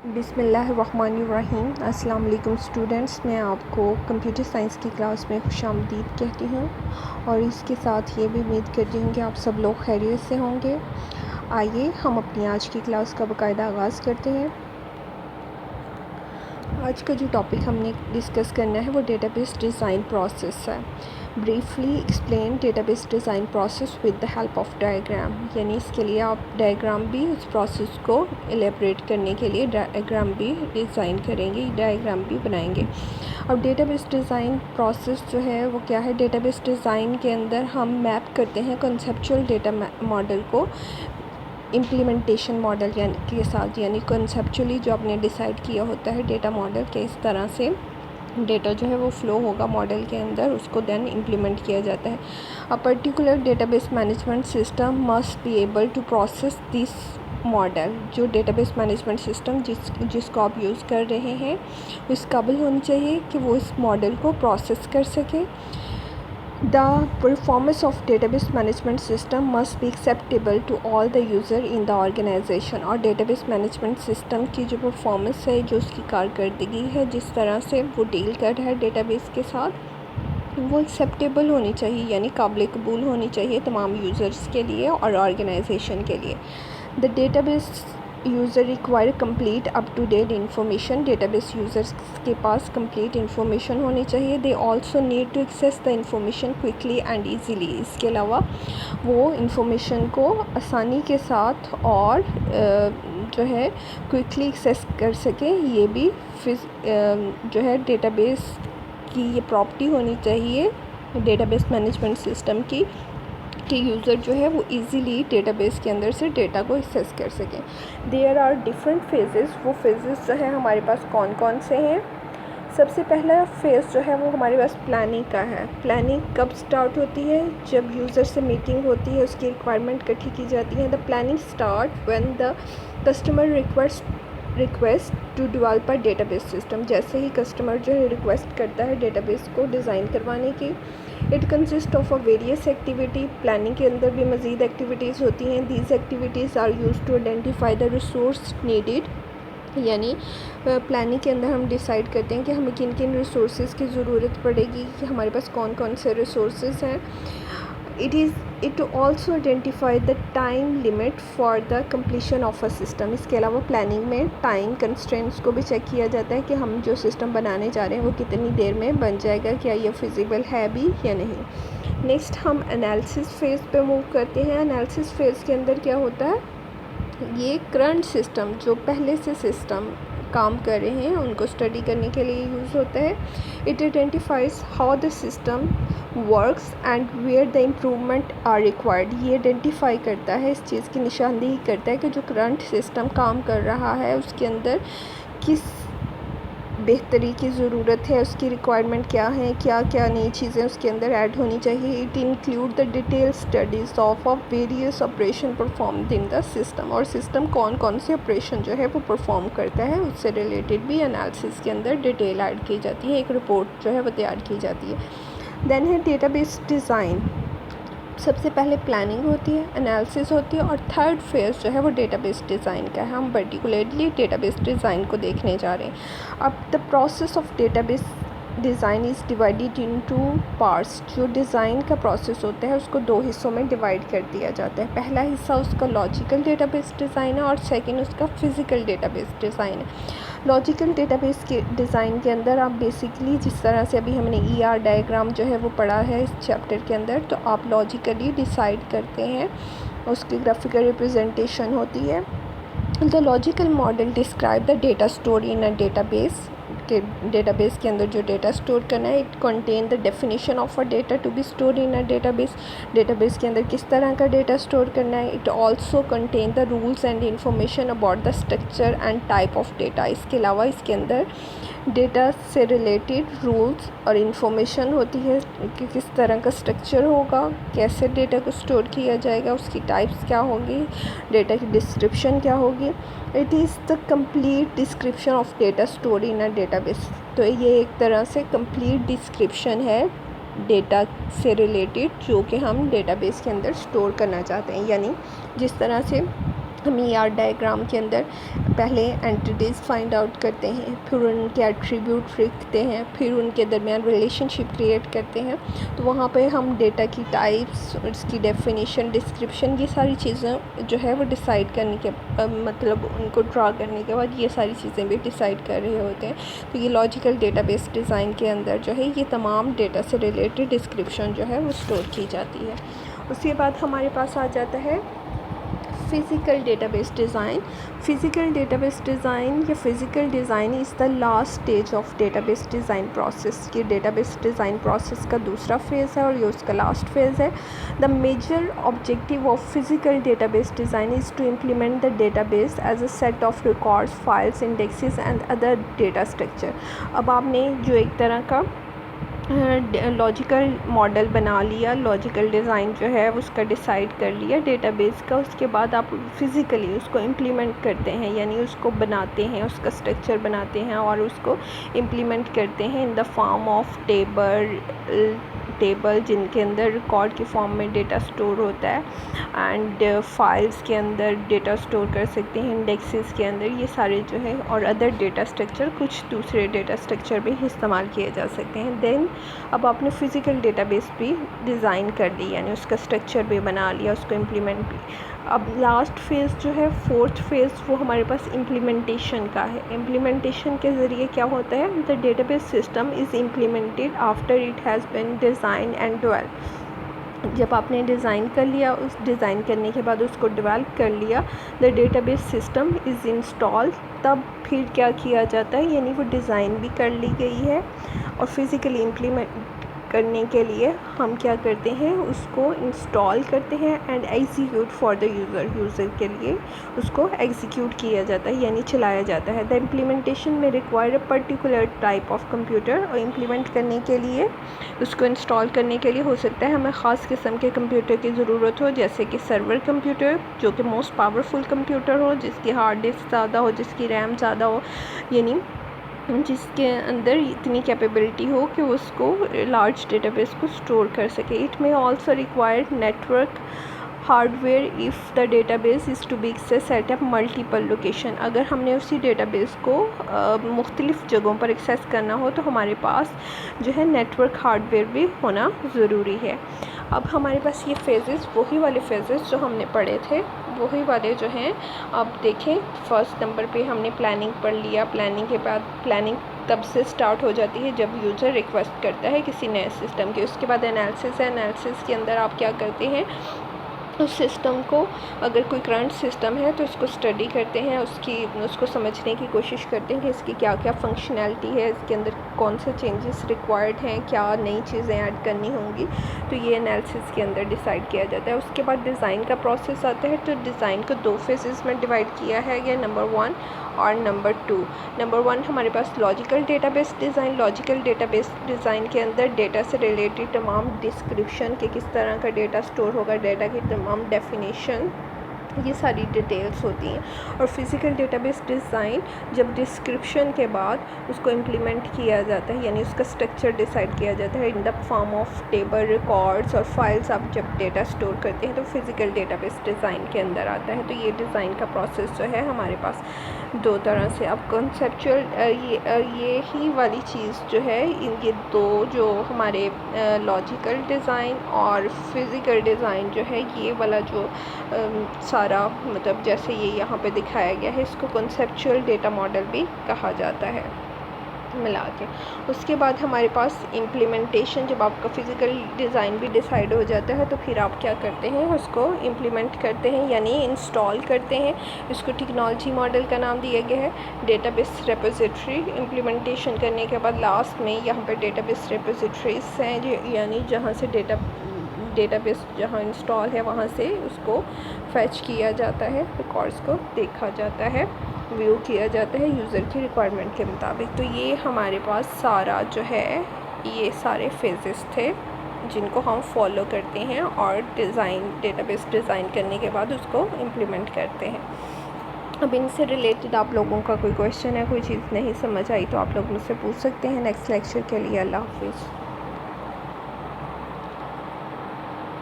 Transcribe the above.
बिस्मिल्लाहिर्रहमानिर्रहीम। अस्सलाम वालेकुम स्टूडेंट्स, मैं आपको कंप्यूटर साइंस की क्लास में खुशामदीद कहती हूँ और इसके साथ ये भी उम्मीद करती हूँ कि आप सब लोग खैरियत से होंगे। आइए हम अपनी आज की क्लास का बाकायदा आगाज़ करते हैं। आज का जो टॉपिक हमने डिस्कस करना है वो डेटाबेस डिज़ाइन प्रोसेस है। Briefly explain database design process with the help of diagram, यानी इसके लिए आप डायग्राम भी उस प्रोसेस को एलेबरेट करने के लिए डायग्राम भी डिज़ाइन करेंगे, डायग्राम भी बनाएंगे। अब डेटाबेस डिज़ाइन प्रोसेस जो है वो क्या है, डेटाबेस डिज़ाइन के अंदर हम मैप करते हैं कंसेप्चुअल डेटा मॉडल को इम्प्लीमेंटेशन मॉडल के साथ, यानी कंसेप्चुअली जो आपने डिसाइड किया होता है डेटा मॉडल के इस तरह से डेटा जो है वो फ़्लो होगा मॉडल के अंदर, उसको देन इम्प्लीमेंट किया जाता है। A particular database management system must be able to process this model. जो डेटाबेस मैनेजमेंट सिस्टम जिसको आप यूज़ कर रहे हैं वो इस काबिल होनी चाहिए कि वो इस मॉडल को प्रोसेस कर सके। The performance of database management system must be acceptable to all the user in the organization। और database management system की जो परफॉर्मेंस है, जो उसकी कारकर्दगी है, जिस तरह से वो डील कर रहा है डेटाबेस के साथ, वो एक्सेप्टेबल होनी चाहिए, यानी काबिल कबूल होनी चाहिए तमाम यूज़र्स के लिए और ऑर्गेनाइजेशन के लिए। The database user require complete up to date information. Database users के पास कंप्लीट इंफॉर्मेशन होनी चाहिए। They also need to access the information quickly and easily. इसके अलावा वो इंफॉर्मेशन को आसानी के साथ और जो है क्विकली एक्सेस कर सकें। ये भी जो है डेटाबेस की ये प्रॉपर्टी होनी चाहिए डेटाबेस मैनेजमेंट सिस्टम की, कि यूज़र जो है वो इजीली डेटाबेस के अंदर से डेटा को एक्सेस कर सकें। There are different phases. वो फेजेस जो है हमारे पास कौन कौन से हैं? सबसे पहला फेज़ जो है वो हमारे पास प्लानिंग का है। प्लानिंग कब स्टार्ट होती है? जब यूज़र से मीटिंग होती है, उसकी रिक्वायरमेंट इकट्ठी की जाती है। The planning start when the customer request to develop a database system. जैसे ही कस्टमर जो है रिक्वेस्ट करता है डेटाबेस को डिज़ाइन करवाने की। It consist of a various activity. Planning के अंदर भी मज़ीद एक्टिविटीज़ होती हैं। These activities are use to identify the resource needed, यानी प्लानिंग के अंदर हम डिसाइड करते हैं कि हमें किन किन रिसोर्सेज की ज़रूरत पड़ेगी, कि हमारे पास कौन कौन से रिसोर्सेज हैं। It also identify the time limit for the completion of a system. इसके अलावा प्लानिंग में टाइम कंस्ट्रेंट्स को भी चेक किया जाता है कि हम जो सिस्टम बनाने जा रहे हैं वो कितनी देर में बन जाएगा, क्या ये फिजिबल है भी या नहीं। नेक्स्ट हम एनालिसिस फेज़ पे मूव करते हैं। एनालिसिस फेज़ के अंदर क्या होता है, ये करंट सिस्टम जो पहले से सिस्टम काम कर रहे हैं उनको स्टडी करने के लिए यूज़ होता है। It identifies how the system works and where the improvement are required. ये आइडेंटिफाई करता है, इस चीज़ की निशानदेही करता है कि जो करंट सिस्टम काम कर रहा है उसके अंदर किस बेहतरी की ज़रूरत है, उसकी रिक्वायरमेंट क्या है, क्या क्या नई चीज़ें उसके अंदर ऐड होनी चाहिए। It include the detail studies of various operation performed in the system. और सिस्टम कौन कौन से ऑपरेशन जो है वो परफॉर्म करता है उससे रिलेटेड भी एनालिसिस के अंदर डिटेल ऐड की जाती है, एक रिपोर्ट जो है वो तैयार की जाती है। देन है डेटाबेस डिज़ाइन। सबसे पहले प्लानिंग होती है, एनालिसिस होती है और थर्ड फेज़ जो है वो डेटाबेस डिज़ाइन का है। हम पर्टिकुलरली डेटाबेस डिज़ाइन को देखने जा रहे हैं। अब the process of database design is divided into parts. जो डिज़ाइन का प्रोसेस होता है उसको दो हिस्सों में डिवाइड कर दिया जाता है। पहला हिस्सा उसका लॉजिकल डेटाबेस डिज़ाइन है और सेकंड उसका फिज़िकल डेटाबेस डिज़ाइन है। लॉजिकल डेटाबेस के डिज़ाइन के अंदर आप बेसिकली जिस तरह से अभी हमने ER डायग्राम जो है वो पढ़ा है इस चैप्टर के अंदर, तो आप लॉजिकली डिसाइड करते हैं, उसकी ग्राफिकल रिप्रेजेंटेशन होती है। The logical model describe the data store in a database. के डेटाबेस के अंदर जो डेटा स्टोर करना है, it contain the definition of a data to be store in a database. Database के अंदर किस तरह का डेटा स्टोर करना है। It also contain the rules and information about the structure and type of data. इसके अलावा इसके अंदर डेटा से रिलेटेड रूल्स और इन्फॉर्मेशन होती है कि किस तरह का स्ट्रक्चर होगा, कैसे डेटा को स्टोर किया जाएगा, उसकी टाइप्स क्या होगी, डेटा की डिस्क्रिप्शन क्या होगी। It is the complete description of data store in a database. तो ये एक तरह से कंप्लीट डिस्क्रिप्शन है डेटा से रिलेटेड जो कि हम डेटाबेस के अंदर स्टोर करना चाहते हैं, यानी जिस तरह से हम ER डायग्राम के अंदर पहले एंटिटीज़ फाइंड आउट करते हैं, फिर उनके एट्रीब्यूट लिखते हैं, फिर उनके दरमियान रिलेशनशिप क्रिएट करते हैं। तो वहाँ पे हम डेटा की टाइप्स, उसकी डेफिनेशन, डिस्क्रिप्शन, ये सारी चीज़ें जो है वो डिसाइड करने के मतलब उनको ड्रा करने के बाद ये सारी चीज़ें भी डिसाइड कर रहे होते हैं। तो ये लॉजिकल डेटाबेस डिज़ाइन के अंदर जो है ये तमाम डेटा से रिलेटेड डिस्क्रिप्शन जो है वो स्टोर की जाती है। उसके बाद हमारे पास आ जाता है physical database design. Physical database design या physical design is the last stage of database design process. ये डेटाबेस डिज़ाइन प्रोसेस का दूसरा फेज़ है और ये उसका लास्ट फेज़ है। The major objective of physical database design is to implement the database as a set of records, files, indexes and other data structure. अब आपने जो एक तरह का लॉजिकल मॉडल बना लिया, लॉजिकल डिज़ाइन जो है उसका डिसाइड कर लिया डेटाबेस का, उसके बाद आप फिज़िकली उसको इम्प्लीमेंट करते हैं, यानी उसको बनाते हैं, उसका स्ट्रक्चर बनाते हैं और उसको इम्प्लीमेंट करते हैं in the form of table जिनके अंदर रिकॉर्ड के फॉर्म में डेटा स्टोर होता है एंड फाइल्स के अंदर डेटा स्टोर कर सकते हैं, इंडेक्सेस के अंदर, ये सारे जो है, और अदर डेटा स्ट्रक्चर, कुछ दूसरे डेटा स्ट्रक्चर भी इस्तेमाल किए जा सकते हैं। देन अब आपने फ़िज़िकल डेटाबेस भी डिज़ाइन कर ली, यानी उसका स्ट्रक्चर भी बना लिया, उसको इम्प्लीमेंट भी। अब लास्ट फेज़ जो है, फोर्थ फेज़, वो हमारे पास इम्प्लीमेंटेशन का है। इम्प्लीमेंटेशन के ज़रिए क्या होता है, the database system is implemented after it has been design and develop. जब आपने डिज़ाइन कर लिया, उस डिज़ाइन करने के बाद उसको डेवलप कर लिया, the database system is install, तब फिर क्या किया जाता है, यानी वो डिज़ाइन भी कर ली गई है और फिज़िकली इम्प्लीमेंट करने के लिए हम क्या करते हैं, उसको इंस्टॉल करते हैं and execute for the user के लिए उसको एग्जीक्यूट किया जाता है, यानी चलाया जाता है। द इम्प्लीमेंटेशन में require a particular type of computer, और इम्प्लीमेंट करने के लिए, उसको इंस्टॉल करने के लिए हो सकता है हमें ख़ास किस्म के कंप्यूटर की ज़रूरत हो, जैसे कि सर्वर कंप्यूटर, जो कि मोस्ट पावरफुल कंप्यूटर हो, जिसकी हार्ड डिस्क ज़्यादा हो, जिसकी रैम ज़्यादा हो, यानी जिसके अंदर इतनी कैपेबिलिटी हो कि उसको लार्ज डेटाबेस को स्टोर कर सके। It may also require network hardware if the database is to be access at a multiple location. अगर हमने उसी डेटाबेस को मुख्तलिफ़ जगहों पर एक्सेस करना हो तो हमारे पास जो है नेटवर्क हार्डवेयर भी होना ज़रूरी है। अब हमारे पास ये फेजेस, वही वाले फेजेस जो हमने पढ़े थे, वही वाले जो हैं। अब देखें, फर्स्ट नंबर पे हमने प्लानिंग पढ़ लिया। प्लानिंग के बाद, प्लानिंग तब से स्टार्ट हो जाती है जब यूज़र रिक्वेस्ट करता है किसी नए सिस्टम की। उसके बाद एनालिसिस है। एनालिसिस के अंदर आप क्या करते हैं, उस सिस्टम को, अगर कोई करंट सिस्टम है तो उसको स्टडी करते हैं, उसको समझने की कोशिश करते हैं कि इसकी क्या क्या फंक्शनैलिटी है, इसके अंदर कौन से चेंजेस रिक्वायर्ड हैं, क्या नई चीज़ें ऐड करनी होंगी। तो ये एनालिसिस के अंदर डिसाइड किया जाता है। उसके बाद डिज़ाइन का प्रोसेस आता है। तो डिज़ाइन को दो फेजेस में डिवाइड किया है, या नंबर 1 और नंबर 2। नंबर 1 हमारे पास logical database design. Logical database design के अंदर डेटा से रिलेटेड तमाम डिस्क्रिप्शन के किस तरह का डेटा स्टोर होगा, डेटा की तमाम डेफिनेशन, ये सारी डिटेल्स होती हैं। और फिज़िकल डेटाबेस डिज़ाइन जब डिस्क्रिप्शन के बाद उसको इम्प्लीमेंट किया जाता है, यानी उसका स्ट्रक्चर डिसाइड किया जाता है in the form of table, records और फाइल्स, आप जब डेटा स्टोर करते हैं तो फिज़िकल डेटाबेस डिज़ाइन के अंदर आता है। तो ये डिज़ाइन का प्रोसेस जो है हमारे पास दो तरह से। अब कॉन्सेप्चुअल ये ही वाली चीज़ जो है, ये दो जो हमारे लॉजिकल डिज़ाइन और फिज़िकल डिज़ाइन जो है, ये वाला जो सारा, मतलब जैसे ये यहाँ पे दिखाया गया है, इसको कॉन्सेप्चुअल डेटा मॉडल भी कहा जाता है मिला के। उसके बाद हमारे पास इम्प्लीमेंटेशन, जब आपका फ़िज़िकल डिज़ाइन भी डिसाइड हो जाता है तो फिर आप क्या करते हैं, उसको इम्प्लीमेंट करते हैं, यानी इंस्टॉल करते हैं। इसको टेक्नोलॉजी मॉडल का नाम दिया गया है। डेटाबेस रेपोजिटरी, इम्प्लीमेंटेशन करने के बाद लास्ट में यहाँ पर डेटाबेस रेपोजिटरीज हैं, यानी जहाँ से डेटाबेस जहाँ इंस्टॉल है वहाँ से उसको फैच किया जाता है, रिकॉर्ड्स को देखा जाता है, व्यू किया जाता है यूज़र की रिक्वायरमेंट के मुताबिक। तो ये हमारे पास सारा जो है, ये सारे फेजेस थे जिनको हम फॉलो करते हैं और डेटाबेस डिज़ाइन करने के बाद उसको इम्प्लीमेंट करते हैं। अब इनसे रिलेटेड आप लोगों का कोई क्वेश्चन है, कोई चीज़ नहीं समझ आई तो आप लोग मुझसे पूछ सकते हैं। नेक्स्ट लेक्चर के लिए अल्लाह हाफिज़।